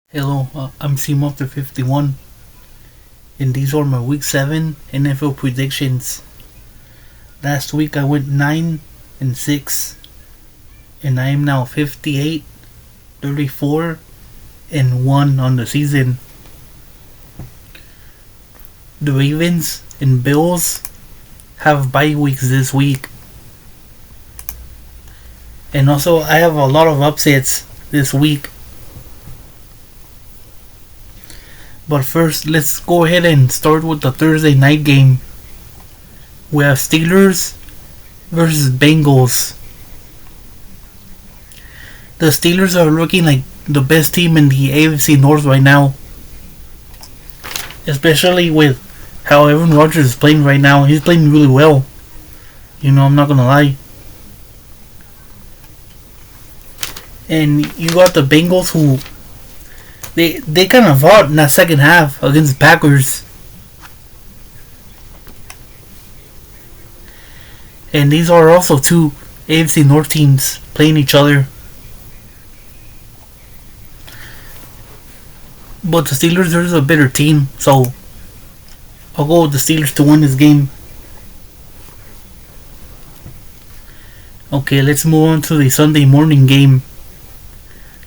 Hello, I'm CMonster51, and these are my Week 7 NFL predictions. Last week I went 9-6, and I am now 58, 34, and 1 on the season. The Ravens and Bills have bye weeks this week. And also, I have a lot of upsets this week. But first, let's go ahead and start with the Thursday night game. We have Steelers versus Bengals. The Steelers are looking like the best team in the AFC North right now. Especially with how Aaron Rodgers is playing right now. He's playing really well. I'm not gonna lie. And you got the Bengals who They kind of fought in that second half against the Packers. And these are also two AFC North teams playing each other. But the Steelers are a better team, so I'll go with the Steelers to win this game. Okay, let's move on to the Sunday morning game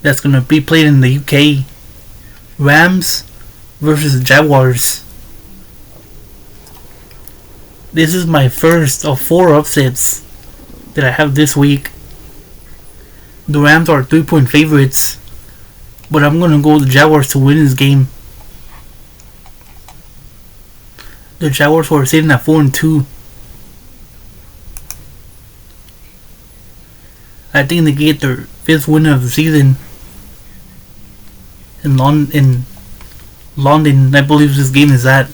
that's going to be played in the UK. Rams versus Jaguars. This is my first of 4 upsets that I have this week. The Rams are 3-point favorites, but I'm going to go with the Jaguars to win this game. The Jaguars were sitting at 4-2. I think they get their 5th win of the season. In London, I believe this game is at.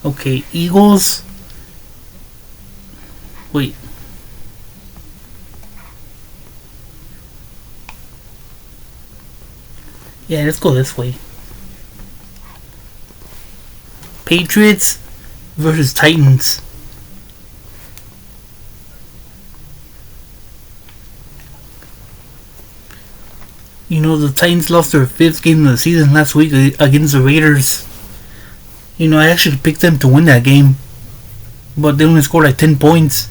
Okay, Eagles. Wait. Yeah, let's go this way. Patriots versus Titans. The Titans lost their 5th game of the season last week against the Raiders. I actually picked them to win that game, but they only scored like 10 points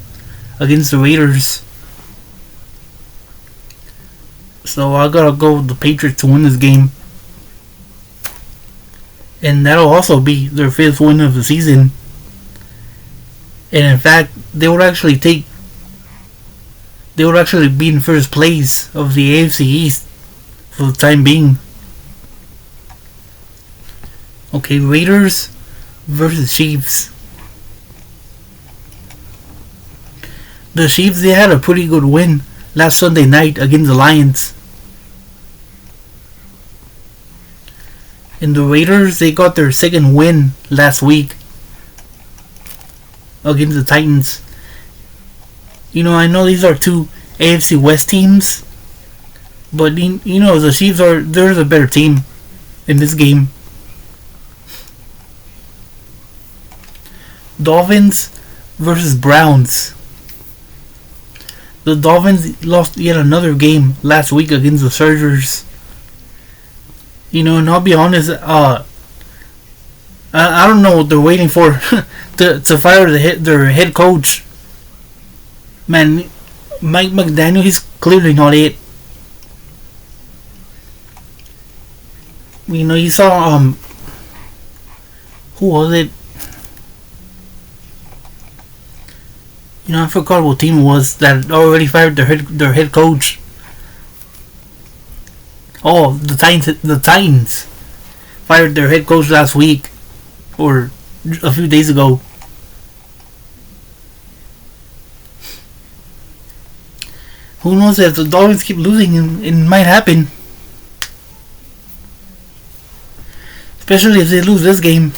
against the Raiders. So I gotta go with the Patriots to win this game. And that'll also be their 5th win of the season. And in fact, they would actually be in first place of the AFC East for the time being. Okay, Raiders versus Chiefs. The Chiefs, they had a pretty good win last Sunday night against the Lions. And the Raiders, they got their 2nd win last week against the Titans. I know these are two AFC West teams, but the Chiefs they're the better team in this game. Dolphins versus Browns. The Dolphins lost yet another game last week against the Chargers. And I'll be honest, I don't know what they're waiting for to fire their head coach. Man, Mike McDaniel, he's clearly not it. You saw who was it? I forgot what team it was that already fired their head coach. Oh, the Titans fired their head coach last week or a few days ago. Who knows, if the Dolphins keep losing, it might happen. Especially if they lose this game.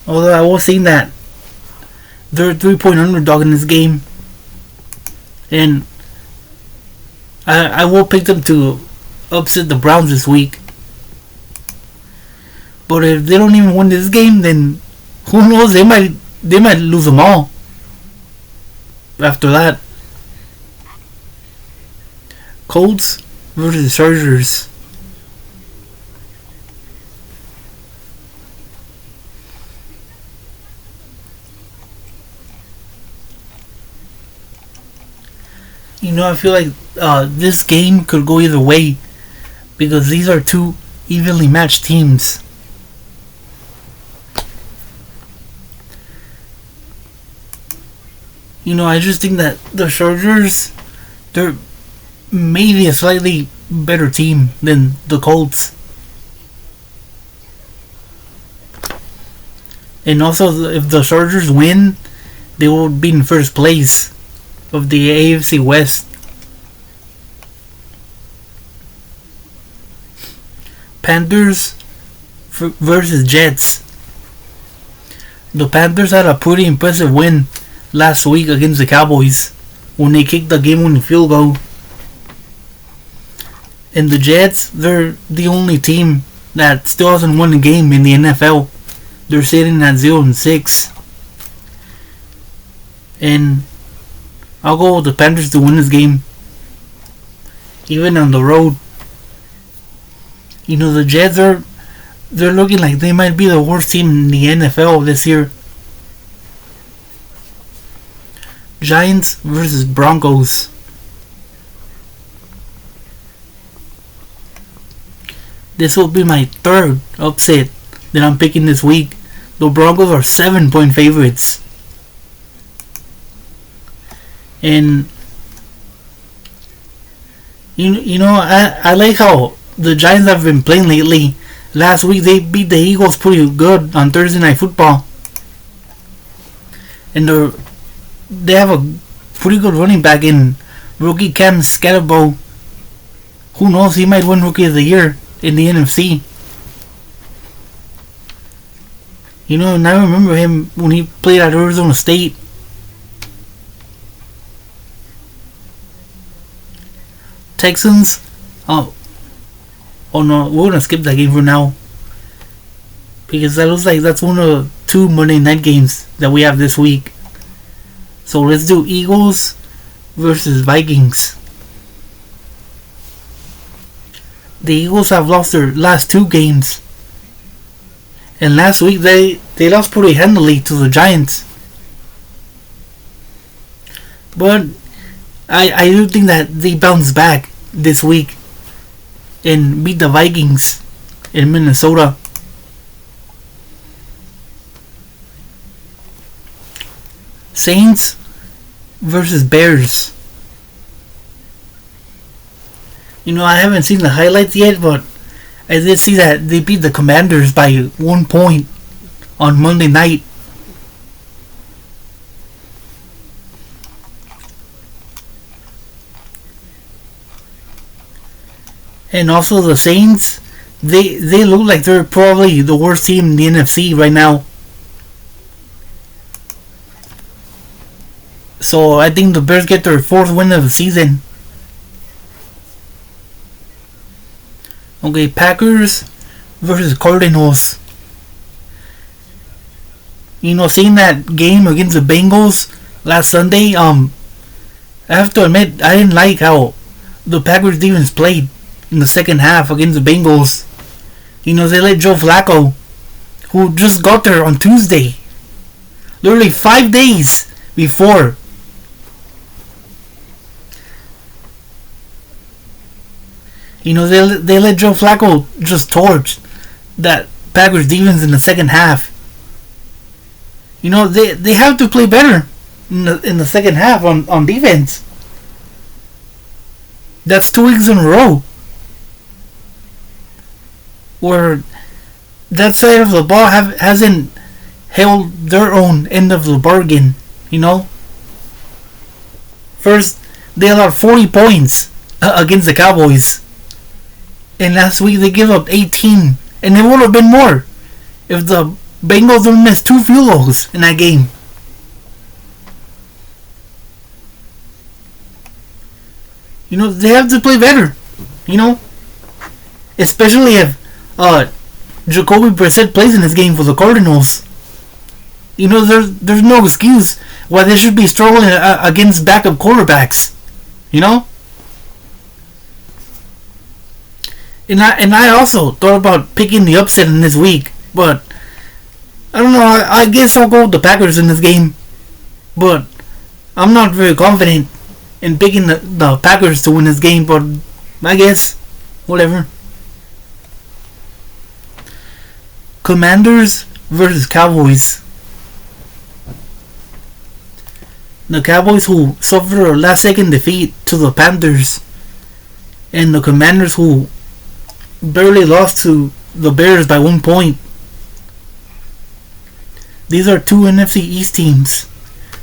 Although I was saying that they're a 3-point underdog in this game. And I will pick them to upset the Browns this week. But if they don't even win this game, then who knows, they might lose them all after that. Colts versus Chargers. I feel like this game could go either way because these are two evenly matched teams. I just think that the Chargers, they're maybe a slightly better team than the Colts. And also, if the Chargers win, they will be in first place of the AFC West. Panthers versus Jets. The Panthers had a pretty impressive win last week against the Cowboys when they kicked the game-winning field goal. And the Jets, they're the only team that still hasn't won a game in the NFL. They're sitting at 0-6. And I'll go with the Panthers to win this game. Even on the road. The Jets they're looking like they might be the worst team in the NFL this year. Giants versus Broncos. This will be my third upset that I'm picking this week. The Broncos are 7-point favorites. And I like how the Giants have been playing lately. Last week they beat the Eagles pretty good on Thursday Night Football. And they have a pretty good running back in rookie Cam Scatterbo. Who knows, he might win Rookie of the Year in the NFC. And I remember him when he played at Arizona State. Texans. Oh no, we're gonna skip that game for now. Because that looks like that's one of the two Monday night games that we have this week. So let's do Eagles versus Vikings. The Eagles have lost their last two games. And last week they lost pretty handily to the Giants. But I do think that they bounce back this week and beat the Vikings in Minnesota. Saints versus Bears. I haven't seen the highlights yet, but I did see that they beat the Commanders by 1 point on Monday night. And also the Saints, they look like they're probably the worst team in the NFC right now. So I think the Bears get their fourth win of the season. Okay, Packers versus Cardinals. Seeing that game against the Bengals last Sunday, I have to admit I didn't like how the Packers defense played in the second half against the Bengals. They let Joe Flacco, who just got there on Tuesday, literally 5 days before. They let Joe Flacco just torch that Packers defense in the second half. They have to play better in the second half on defense. That's 2 weeks in a row where that side of the ball hasn't held their own end of the bargain. First they allowed 40 points against the Cowboys, and last week they gave up 18, and it would have been more if the Bengals don't miss 2 field goals in that game. They have to play better. Especially if Jacoby Brissett plays in this game for the Cardinals. There's no excuse why they should be struggling against backup quarterbacks. And I also thought about picking the upset in this week, but I don't know. I guess I'll go with the Packers in this game, but I'm not very confident in picking the Packers to win this game. But I guess whatever. Commanders versus Cowboys. The Cowboys who suffered a last second defeat to the Panthers, and the Commanders who barely lost to the Bears by 1 point. These are two NFC East teams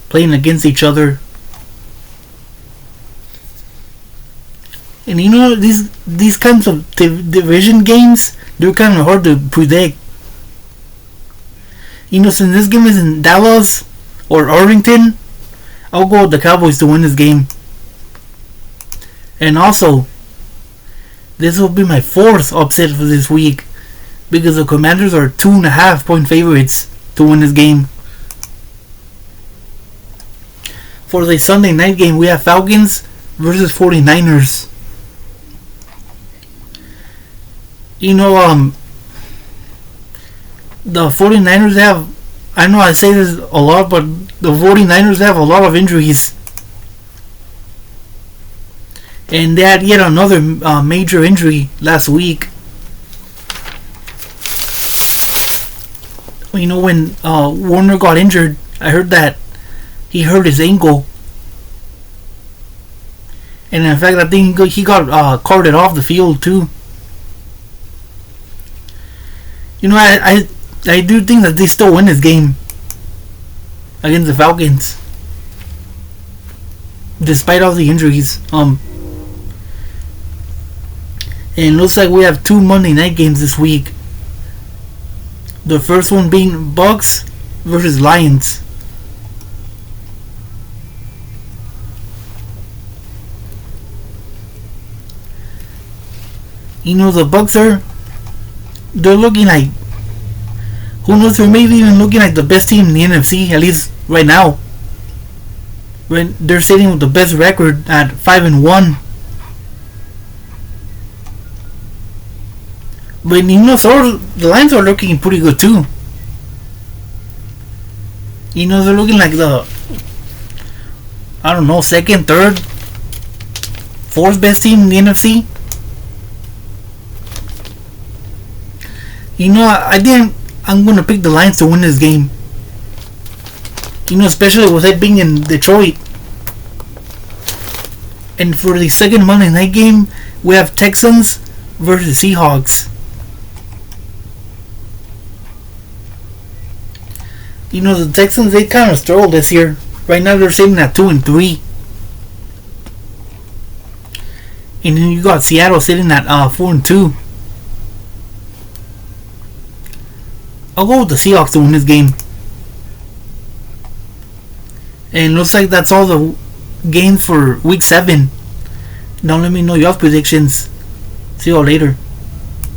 playing against each other. And you know, these kinds of division games, they're kind of hard to predict. You know, since this game is in Dallas or Arlington, I'll go with the Cowboys to win this game. And also, this will be my fourth upset for this week, because the Commanders are 2.5 point favorites to win this game. For the Sunday night game, we have Falcons versus 49ers. You know, the 49ers have, I know I say this a lot, but the 49ers have a lot of injuries. And they had yet another major injury last week. You know, when Warner got injured, I heard that he hurt his ankle. And in fact, I think he got carted off the field too. You know, I do think that they still win this game against the Falcons, despite all the injuries. And it looks like we have two Monday night games this week. The first one being Bucks versus Lions. You know, the Bucks they're looking like, who knows, they're maybe even looking like the best team in the NFC, at least right now. When they're sitting with the best record at 5-1. But you know, so the Lions are looking pretty good too. You know, they're looking like the, I don't know, second, third, fourth best team in the NFC. You know, I'm gonna pick the Lions to win this game. You know, especially with it being in Detroit. And for the second Monday night game, we have Texans versus Seahawks. You know, the Texans, they kind of struggled this year. Right now they're sitting at 2-3. And then you got Seattle sitting at 4-2. I'll go with the Seahawks to win this game. And it looks like that's all the games for week 7. Now let me know your predictions. See you all later.